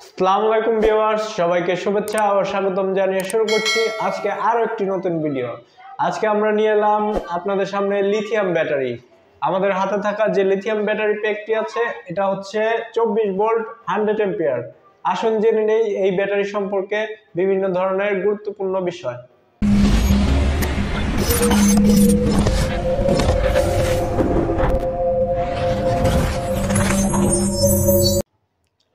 আসসালামু আলাইকুম ভিউয়ার্স, সবাইকে শুভেচ্ছা ও স্বাগতম জানিয়ে শুরু করছি আজকে আরো একটি নতুন ভিডিও। আজকে আমরা নিয়ে এলাম আপনাদের সামনে লিথিয়াম ব্যাটারি। আমাদের হাতে থাকা যে লিথিয়াম ব্যাটারি প্যাকটি আছে এটা হচ্ছে 24 ভোল্ট 100 এম্পিয়ার। আসুন জেনে নেই এই ব্যাটারি সম্পর্কে বিভিন্ন ধরনের গুরুত্বপূর্ণ বিষয়।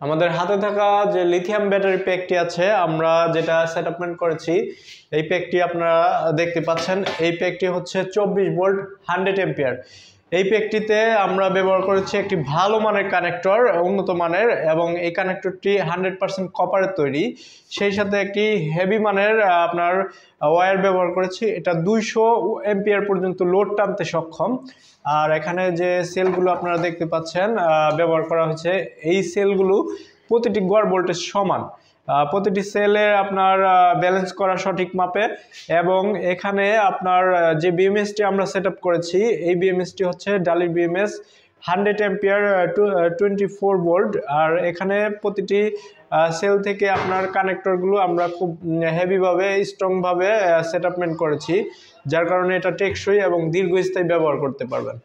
আমাদের হাতে থাকা যে লিথিয়াম ব্যাটারি প্যাকটি আছে আমরা যেটা সেটআপমেন্ট করেছি, এই প্যাকটি আপনারা দেখতে পাচ্ছেন। এই প্যাকটি হচ্ছে 24 ভোল্ট 100 এম্পিয়ার। এই প্যাকটিতে আমরা ব্যবহার করেছি একটি ভালো মানের কানেক্টর, উন্নত মানের, এবং এই কানেক্টরটি 100% কপারের তৈরি। সেই সাথে একটি হেভি মানের আপনার ওয়্যার ব্যবহার করেছি। এটা 200 এম্পিয়ার পর্যন্ত লোড টানতে সক্ষম। আর এখানে যে সেলগুলো আপনারা দেখতে পাচ্ছেন ব্যবহার করা হয়েছে, এই সেলগুলো প্রতিটি গড় ভোল্টেজ সমান। প্রতিটি সেলের আপনার ব্যালেন্স করা সঠিক মাপে, এবং এখানে আপনার যে বিএমএসটি আমরা সেট আপ করেছি, এই বিএমএসটি হচ্ছে ডালি বিএমএস 100 এম্পিয়ার 24 ভোল্ট। আর এখানে প্রতিটি সেল থেকে আপনার কানেক্টরগুলো আমরা খুব হেভিভাবে স্ট্রংভাবে সেটআপমেন্ট করেছি, যার কারণে এটা টেকসই এবং দীর্ঘস্থায়ী ব্যবহার করতে পারবেন।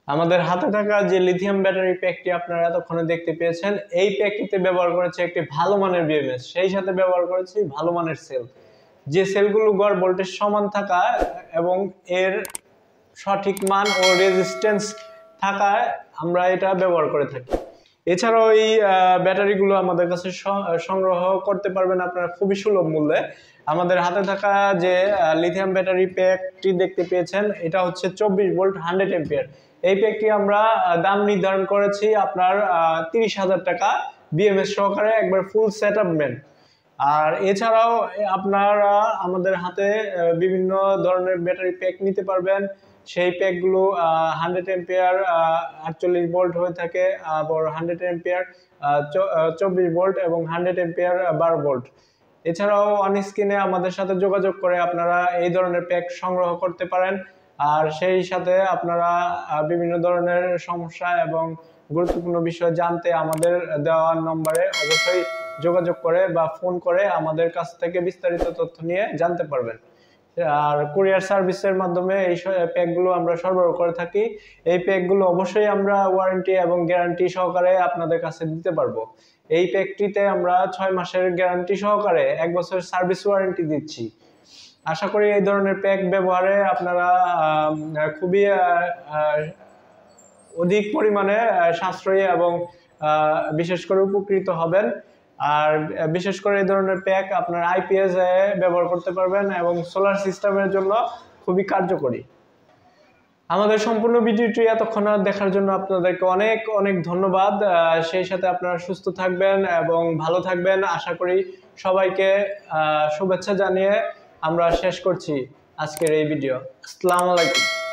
আমাদের হাতে থাকা যে লিথিয়াম ব্যাটারি প্যাকটি আপনারা এতক্ষণে দেখতে পেয়েছেন, এই প্যাকটিতে ব্যবহার করেছে একটি ভালো মানের বিএমএস, সেই সাথে ব্যবহার করেছি ভালো মানের সেল। যে সেলগুলো গড় ভোল্টেজ সমান থাকা এবং এর সঠিক মান ও রেজিস্ট্যান্স থাকায় আমরা এটা ব্যবহার করে থাকি। এছাড়াও এই ব্যাটারিগুলো আমাদের কাছে সংগ্রহ করতে পারবেন আপনারা খুবই সুলভ মূল্যে। আমাদের হাতে থাকা যে লিথিয়াম ব্যাটারি প্যাকটি দেখতে পেয়েছেন, এটা হচ্ছে 24 ভোল্ট 100 এম্পিয়ার। এই প্যাকটি আমরা দাম নির্ধারণ করেছি আপনার 30,000 টাকা বিএমএস সহকারে, একবার ফুল সেটআপমেন্ট। আর এছাড়াও আপনারা আমাদের হাতে বিভিন্ন ধরনের ব্যাটারি প্যাক নিতে পারবেন। সেই প্যাকগুলো 100 এম্পিয়ার 48 ভোল্ট হয়ে থাকে, আবার 100 এম্পিয়ার 24 ভোল্ট এবং 100 এম্পিয়ার 12 ভোল্ট। এছাড়াও অন স্ক্রিনে আমাদের সাথে যোগাযোগ করে আপনারা এই ধরনের প্যাক সংগ্রহ করতে পারেন। আর সেই সাথে আপনারা বিভিন্ন ধরনের সমস্যা এবং গুরুত্বপূর্ণ বিষয় জানতে আমাদের দেওয়া নম্বরে অবশ্যই যোগাযোগ করে বা ফোন করে আমাদের কাছ থেকে বিস্তারিত তথ্য নিয়ে জানতে পারবেন। আর কুরিয়ার সার্ভিসের মাধ্যমে এই প্যাকগুলো আমরা সরবরাহ করে থাকি। এই প্যাকগুলো অবশ্যই আমরা ওয়ারেন্টি এবং গ্যারান্টি সহকারে আপনাদের কাছে দিতে পারবো। এই প্যাকটিতে আমরা 6 মাসের গ্যারান্টি সহকারে 1 বছরের সার্ভিস ওয়ারেন্টি দিচ্ছি। আশা করি এই ধরনের প্যাক ব্যবহারে আপনারা খুবই অধিক পরিমাণে সাশ্রয়ী এবং বিশেষ করে উপকৃত হবেন। আর বিশেষ করে এই ধরনের প্যাক আপনার আইপিএস ব্যবহার করতে পারবেন এবং সোলার সিস্টেমের জন্য খুবই কার্যকরী। আমাদের সম্পূর্ণ ভিডিওটি এতক্ষণ দেখার জন্য আপনাদেরকে অনেক অনেক ধন্যবাদ। সেই সাথে আপনারা সুস্থ থাকবেন এবং ভালো থাকবেন। আশা করি সবাইকে শুভেচ্ছা জানিয়ে আমরা শেষ করছি আজকের এই ভিডিও। আসসালামু আলাইকুম।